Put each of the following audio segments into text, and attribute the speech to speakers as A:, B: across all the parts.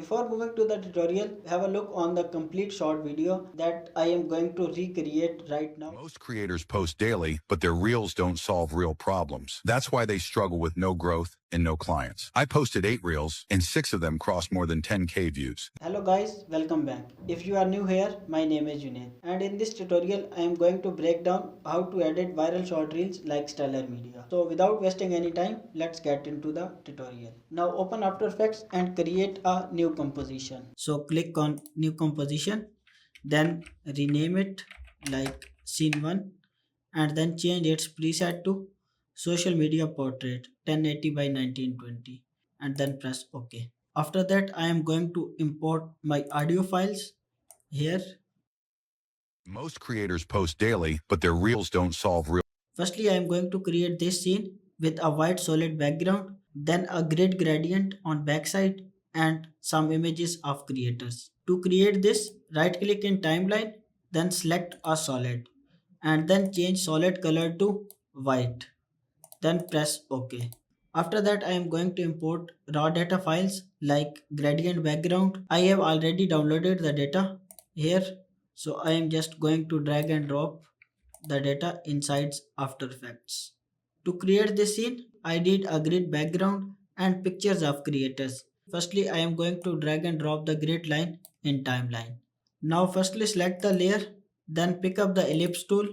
A: before moving to the tutorial, have a look on the complete short video that I am going to recreate right now.
B: Most creators post daily, but their reels don't solve real problems. That's why they struggle with no growth and no clients. I posted 8 reels, and 6 of them crossed more than 10K views.
A: Hello guys, welcome back. If you are new here, my name is Junaid, and in this tutorial I am going to break down how to edit viral short reels like Stellar Media. So without wasting any time, let's get into the tutorial. Now open After Effects and create a new composition. So click on new composition, then rename it like scene 1, and then change its preset to social media portrait 1080 by 1920, and then press OK. After that, I am going to import my audio files here.
B: Most creators post daily, but their reels don't solve real.
A: Firstly, I am going to create this scene with a white solid background, then a grid gradient on backside and some images of creators. To create this, right click in timeline, then select a solid and then change solid color to white. Then press OK. After that, I am going to import raw data files like gradient background. I have already downloaded the data here, so I am just going to drag and drop the data inside After Effects. To create this scene, I need a grid background and pictures of creators. Firstly, I am going to drag and drop the grid line in timeline. Now firstly select the layer, then pick up the ellipse tool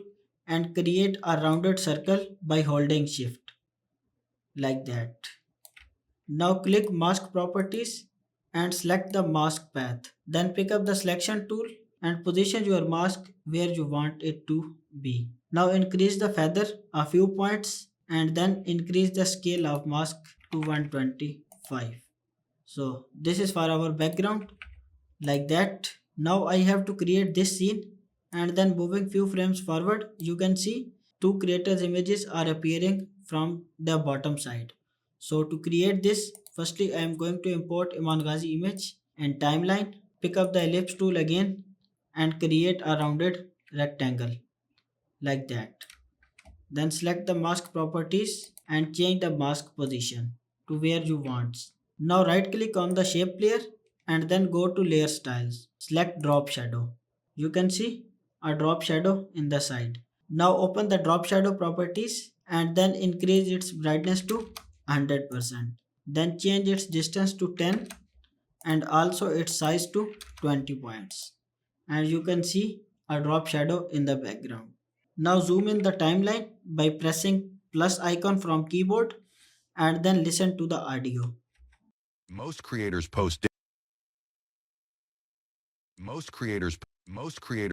A: and create a rounded circle by holding shift like that. Now click mask properties and select the mask path. Then pick up the selection tool and position your mask where you want it to be. Now increase the feather a few points and then increase the scale of mask to 125. So this is for our background like that. Now I have to create this scene, and then moving few frames forward you can see two creators images are appearing from the bottom side. So to create this, firstly I am going to import Iman Ghazi image and timeline, pick up the ellipse tool again and create a rounded rectangle like that. Then select the mask properties and change the mask position to where you want. Now right click on the shape layer and then go to layer styles. Select drop shadow. You can see a drop shadow in the side. Now open the drop shadow properties and then increase its brightness to 100%. Then change its distance to 10 and also its size to 20 points. And you can see a drop shadow in the background. Now zoom in the timeline by pressing plus icon from keyboard and then listen to the audio.
B: Most creators post most creators most creator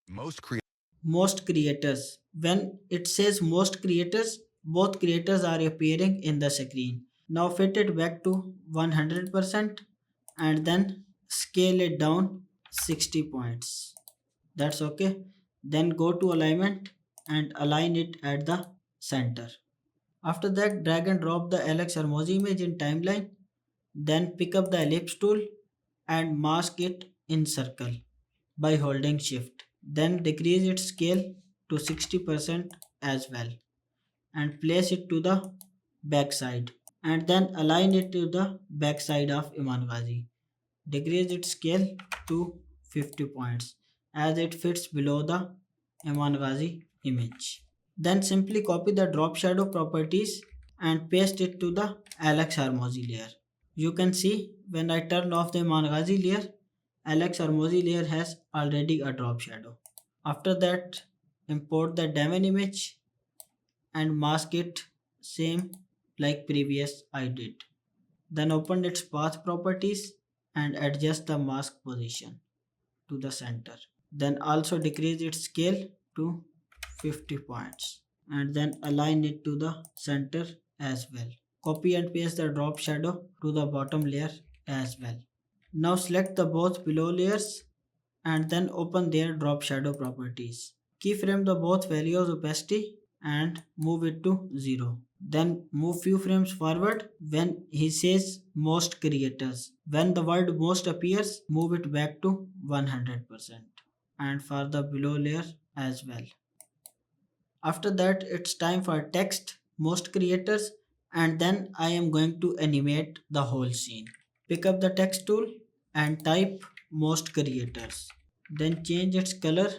B: most cre-
A: Most creators. When it says most creators, both creators are appearing in the screen. Now fit it back to 100% and then scale it down 60 points. That's okay. Then go to alignment and align it at the center. After that, drag and drop the Alex Hermosi image in timeline. Then pick up the ellipse tool and mask it in circle by holding shift. Then decrease its scale to 60% as well and place it to the back side and then align it to the back side of Iman Ghazi. Decrease its scale to 50 points as it fits below the Iman Ghazi image. Then simply copy the drop shadow properties and paste it to the Alex Hermosi layer. You can see when I turn off the Iman Ghazi layer, Alex Hermosi layer has already a drop shadow. After that, import the Damon image and mask it same like previous I did. Then open its path properties and adjust the mask position to the center. Then also decrease its scale to 50 points and then align it to the center as well. Copy and paste the drop shadow to the bottom layer as well. Now select the both below layers and then open their drop shadow properties. Keyframe the both values opacity and move it to 0. Then move few frames forward when he says most creators. When the word most appears, move it back to 100% and for the below layer as well. After that, it's time for text most creators and then I am going to animate the whole scene. Pick up the text tool and type most creators. Then change its color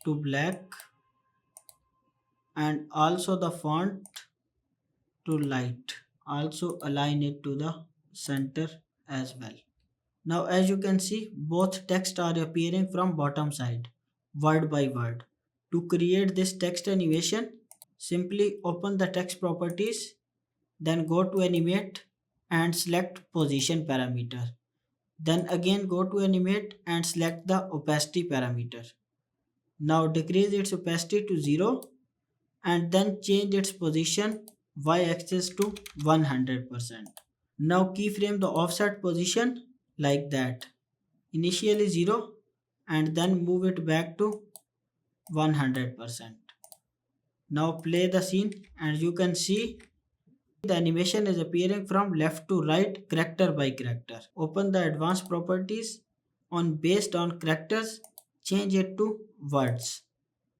A: to black and also the font to light. Also align it to the center as well. Now as you can see, both text are appearing from bottom side, word by word. To create this text animation, simply open the text properties, then go to animate and select position parameter. Then again go to animate and select the opacity parameter. Now decrease its opacity to 0 and then change its position y-axis to 100%. Now keyframe the offset position like that. Initially 0 and then move it back to 100%. Now play the scene and you can see the animation is appearing from left to right, character by character. Open the advanced properties on based on characters, change it to words.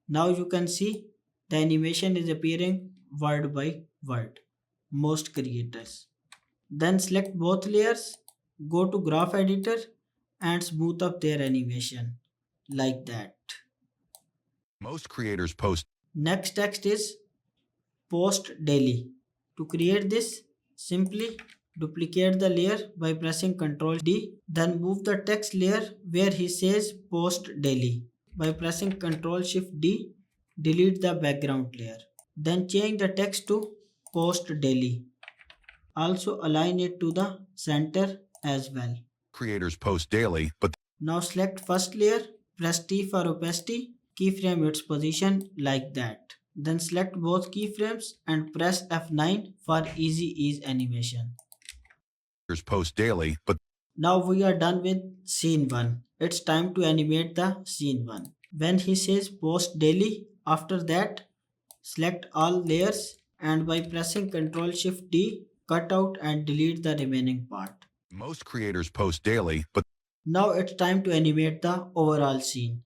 A: Now you can see the animation is appearing word by word. Most creators. Then select both layers, go to graph editor and smooth up their animation like that.
B: Most creators post
A: Next text is post daily. To create this, simply duplicate the layer by pressing Ctrl D, then move the text layer where he says post daily. By pressing Ctrl Shift D, delete the background layer. Then change the text to post daily. Also align it to the center as well.
B: creators post daily, but
A: Now select first layer, press T for opacity, keyframe its position like that. Then select both keyframes and press F9 for easy ease animation.
B: creators post daily, but
A: Now we are done with scene 1. It's time to animate the scene 1. When he says post daily, after that select all layers and by pressing Ctrl Shift D, cut out and delete the remaining part.
B: most creators post daily, but
A: Now it's time to animate the overall scene.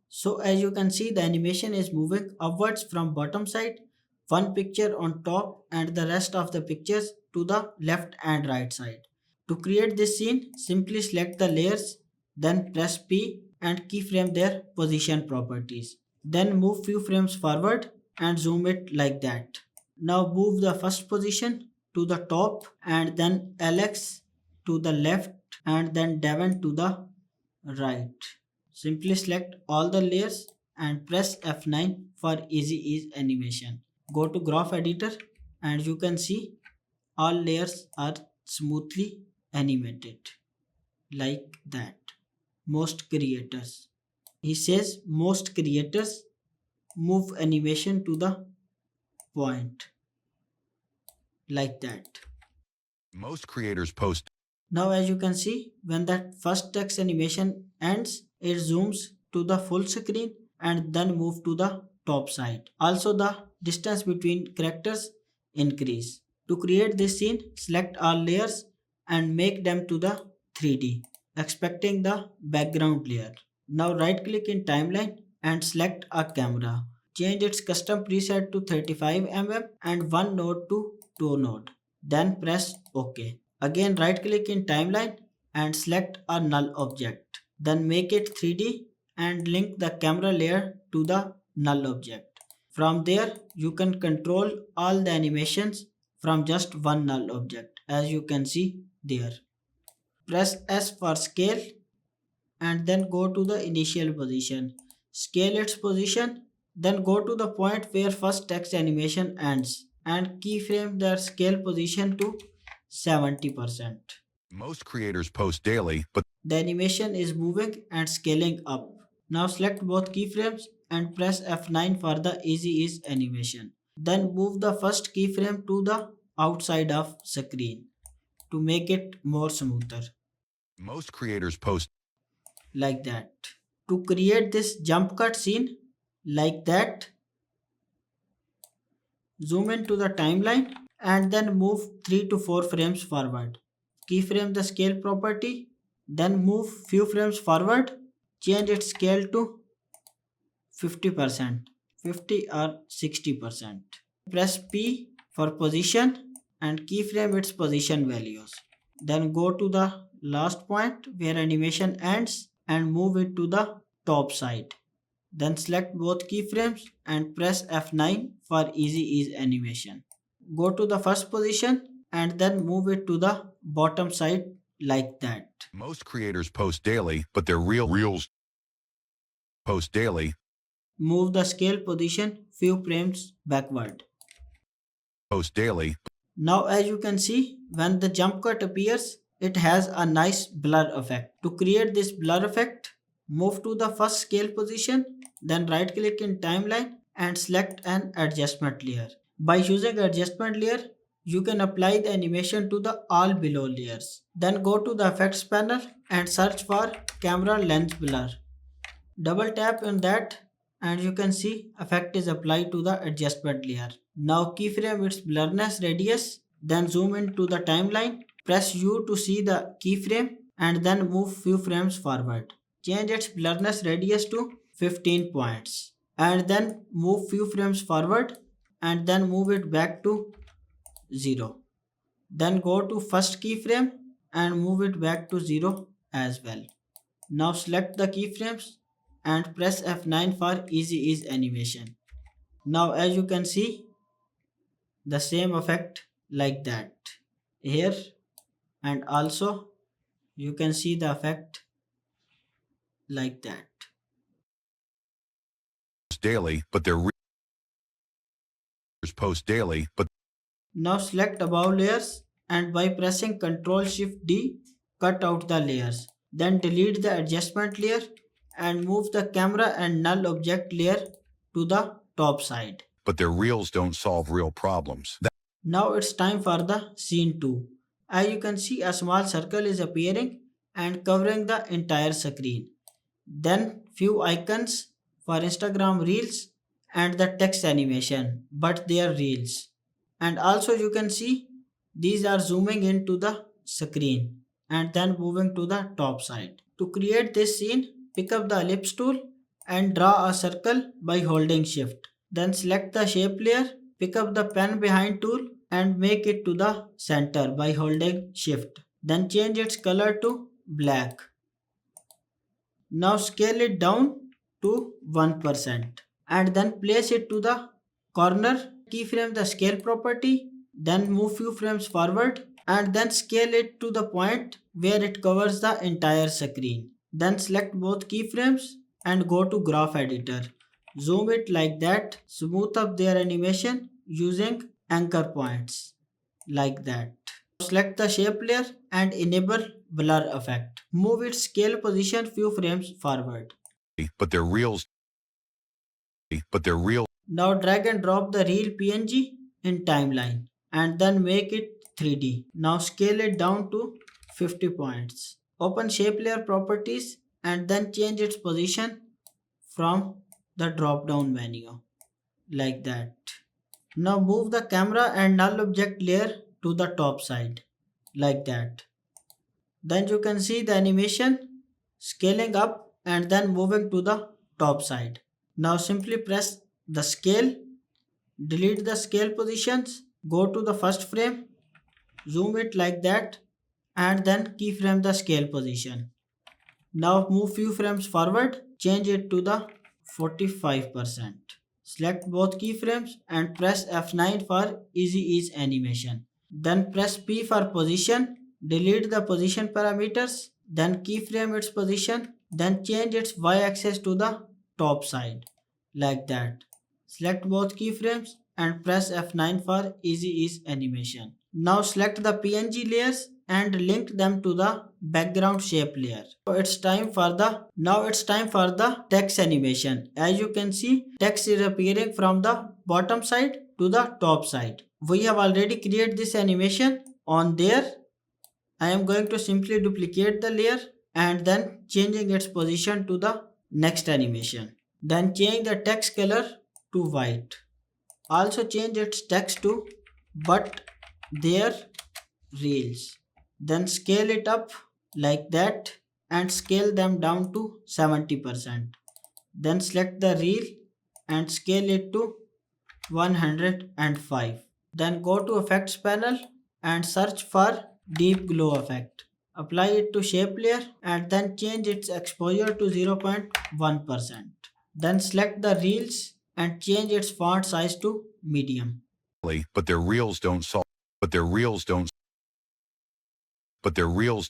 A: So as you can see, the animation is moving upwards from bottom side, one picture on top and the rest of the pictures to the left and right side. To create this scene, simply select the layers, then press P and keyframe their position properties. Then move few frames forward and zoom it like that. Now move the first position to the top and then Alex to the left and then Devon to the right. Simply select all the layers and press F9 for easy ease animation. Go to graph editor and you can see all layers are smoothly animated like that. Most creators. He says most creators move animation to the point like that.
B: most creators post
A: Now as you can see, when that first text animation ends, it zooms to the full screen and then move to the top side. Also the distance between characters increase. To create this scene, select all layers and make them to the 3D, expecting the background layer. Now right click in timeline and select a camera. Change its custom preset to 35mm and one node to 2 node. Then press OK. Again right click in timeline and select a null object. Then make it 3D and link the camera layer to the null object. From there you can control all the animations from just one null object as you can see there. Press S for scale and then go to the initial position. Scale its position, then go to the point where first text animation ends and keyframe the scale position to 70%.
B: most creators post daily, but
A: The animation is moving and scaling up. Now select both keyframes and press F9 for the easy ease animation. Then move the first keyframe to the outside of screen to make it more smoother
B: most creators post
A: like that. To create this jump cut scene like that, zoom into the timeline and then move 3 to 4 frames forward. Keyframe the scale property, then move few frames forward, change its scale to 50%, 50 or 60%. Press P for position and keyframe its position values. Then go to the last point where animation ends and move it to the top side. Then select both keyframes and press F9 for easy ease animation. Go to the first position and then move it to the bottom side like that.
B: Most creators post daily, but their reels post daily,
A: Move the scale position few frames backward.
B: post daily,
A: Now as you can see, when the jump cut appears, it has a nice blur effect. To create this blur effect, move to the first scale position, then right click in timeline and select an adjustment layer. By using adjustment layer, you can apply the animation to the all below layers. Then go to the effects panel and search for camera lens blur. Double tap on that and you can see effect is applied to the adjustment layer. Now keyframe its blurriness radius, then zoom into the timeline, press U to see the keyframe and then move few frames forward. Change its blurriness radius to 15 points and then move few frames forward and then move it back to 0. Then go to first keyframe and move it back to 0 as well. Now select the keyframes and press F9 for easy ease animation. Now as you can see the same effect like that here, and also you can see the effect like that.
B: daily, but their reels post daily, but
A: Now select above layers and by pressing Ctrl Shift D cut out the layers. Then delete the adjustment layer and move the camera and null object layer to the top side.
B: their reels don't solve real problems.
A: Now it's time for the scene 2. As you can see, a small circle is appearing and covering the entire screen. Then few icons for Instagram Reels and the text animation, but they are reels. And also you can see these are zooming into the screen and then moving to the top side. To create this scene, pick up the ellipse tool and draw a circle by holding shift. Then select the shape layer, pick up the pen behind tool and make it to the center by holding shift. Then change its color to black. Now scale it down to 1% and then place it to the corner. Keyframe the scale property, then move few frames forward and then scale it to the point where it covers the entire screen. Then select both keyframes and go to graph editor. Zoom it like that, smooth up their animation using anchor points like that. Select the shape layer and enable blur effect. Move its scale position few frames forward.
B: But their reels, but their real
A: Now drag and drop the real PNG in timeline and then make it 3D. Now scale it down to 50 points. Open shape layer properties and then change its position from the drop down menu like that. Now move the camera and null object layer to the top side like that. Then you can see the animation scaling up and then moving to the top side. Now simply press the scale, delete the scale positions, go to the first frame, zoom it like that and then keyframe the scale position. Now move few frames forward, change it to the 45%. Select both keyframes and press F9 for easy ease animation. Then press P for position, delete the position parameters, then keyframe its position, then change its y-axis to the top side like that. Select both keyframes and press F9 for easy ease animation. Now select the PNG layers and link them to the background shape layer. Now it's time for the text animation. As you can see, text is appearing from the bottom side to the top side. We have already created this animation on there. I am going to simply duplicate the layer and then changing its position to the next animation. Then change the text color to white. Also change its text to but their reels. Then scale it up like that and scale them down to 70%. Then select the reel and scale it to 105. Then go to effects panel and search for deep glow effect. apply it to shape layer and then change its exposure to 0.1%. Then select the reels and change its font size to medium.
B: But their reels don't solve. But their reels don't. But their reels.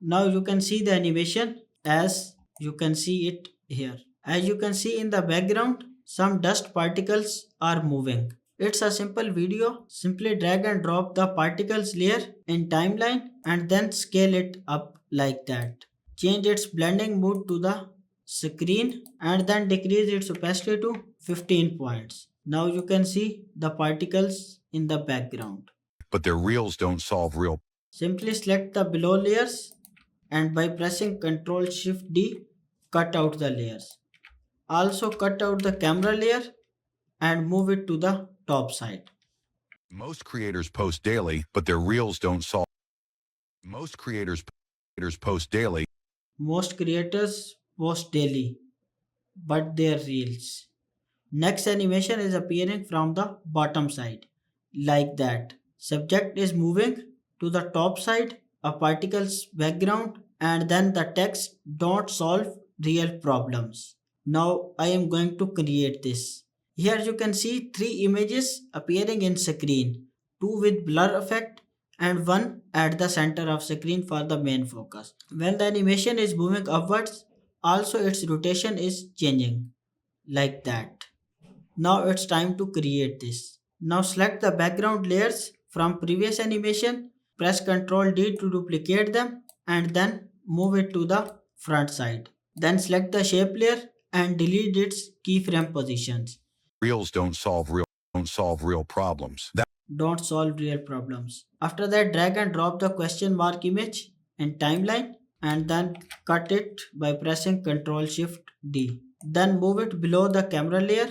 A: Now you can see the animation as you can see it here. As you can see in the background, some dust particles are moving. It's a simple video. Simply drag and drop the particles layer in timeline and then scale it up like that. Change its blending mode to the screen and then decrease its opacity to 15 points. Now you can see the particles in the background.
B: But their reels don't solve real.
A: Simply select the below layers and by pressing Ctrl Shift D, cut out the layers. Also cut out the camera layer and move it to the top side.
B: Most creators post daily, but their reels don't solve. Most creators post daily.
A: Most creators post daily, but their reels. Next animation is appearing from the bottom side, like that. Subject is moving to the top side, a particle's background, and then the text don't solve real problems. Now I am going to create this. Here you can see three images appearing in screen, two with blur effect and one at the center of screen for the main focus. When the animation is moving upwards, also its rotation is changing like that. Now it's time to create this. Now select the background layers from previous animation, press Ctrl D to duplicate them and then move it to the front side. Then select the shape layer and delete its keyframe positions.
B: Reels don't solve real problems.
A: Don't solve real problems. After that, drag and drop the question mark image in timeline and then cut it by pressing Ctrl Shift D. Then move it below the camera layer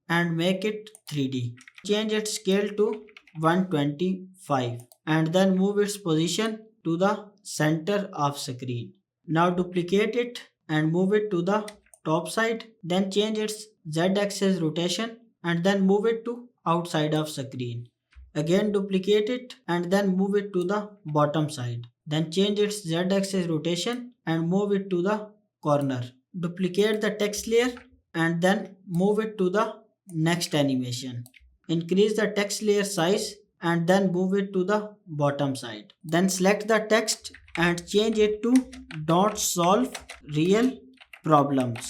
A: and make it 3D. Change its scale to 125 and then move its position to the center of screen. Now duplicate it and move it to the top side. Then change its z-axis rotation and then move it to outside of screen. Again duplicate it and then move it to the bottom side. Then change its z-axis rotation and move it to the corner. Duplicate the text layer and then move it to the next animation. Increase the text layer size and then move it to the bottom side. Then select the text and change it to don't solve real problems.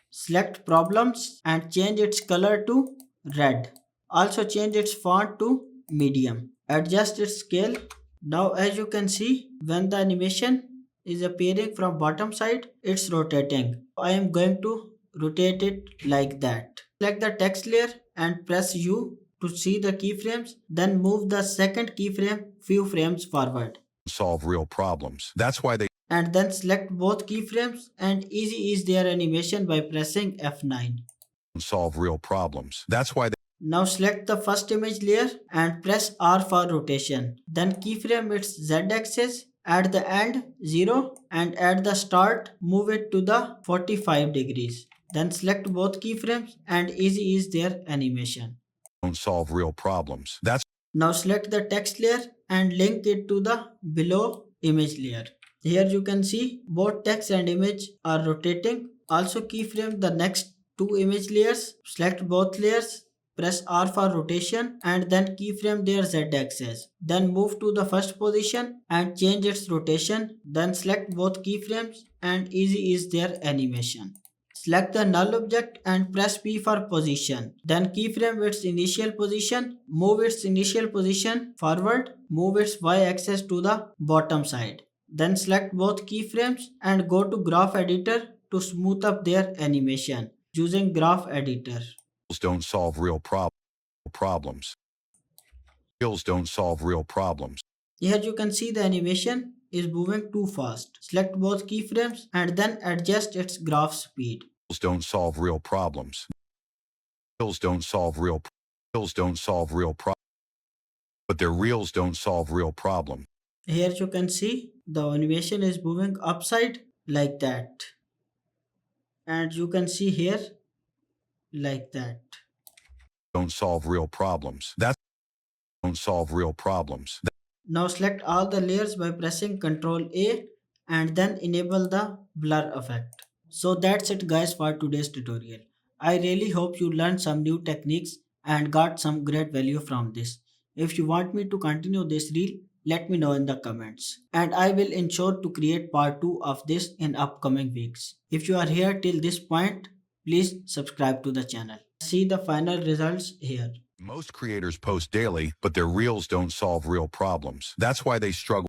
A: Select problems and change its color to red. Also change its font to medium. Adjust its scale. Now as you can see, when the animation is appearing from bottom side, it's rotating. I am going to rotate it like that. Select the text layer and press U to see the keyframes. Then move the second keyframe few frames forward.
B: Solve real problems. That's why they
A: And then select both keyframes and easy ease their animation by pressing F9.
B: solve real problems. That's why they
A: Now select the first image layer and press R for rotation. Then keyframe its z-axis. At the end 0 and at the start move it to the 45 degrees. Then select both keyframes and easy ease their animation.
B: don't solve real problems. That's
A: Now select the text layer and link it to the below image layer. Here you can see both text and image are rotating. Also keyframe the next two image layers. Select both layers. Press R for rotation and then keyframe their z-axis. Then move to the first position and change its rotation. Then select both keyframes and easy ease their animation. Select the null object and press P for position. Then keyframe its initial position. Move its initial position forward. Move its y-axis to the bottom side. Then select both keyframes and go to graph editor to smooth up their animation using graph editor.
B: don't solve real problems. Reels don't solve real problems.
A: Here you can see the animation is moving too fast. Select both keyframes and then adjust its graph speed.
B: Reels don't solve real problems. Reels don't solve real but their reels don't solve real problems.
A: Here you can see the animation is moving upside like that. And you can see here like that.
B: Don't solve real problems. That's don't solve real problems.
A: Now select all the layers by pressing Ctrl A and then enable the blur effect. So that's it guys for today's tutorial. I really hope you learned some new techniques and got some great value from this. If you want me to continue this reel, let me know in the comments. And I will ensure to create part 2 of this in upcoming weeks. If you are here till this point, please subscribe to the channel. See the final results here.
B: Most creators post daily, but their reels don't solve real problems. That's why they struggle.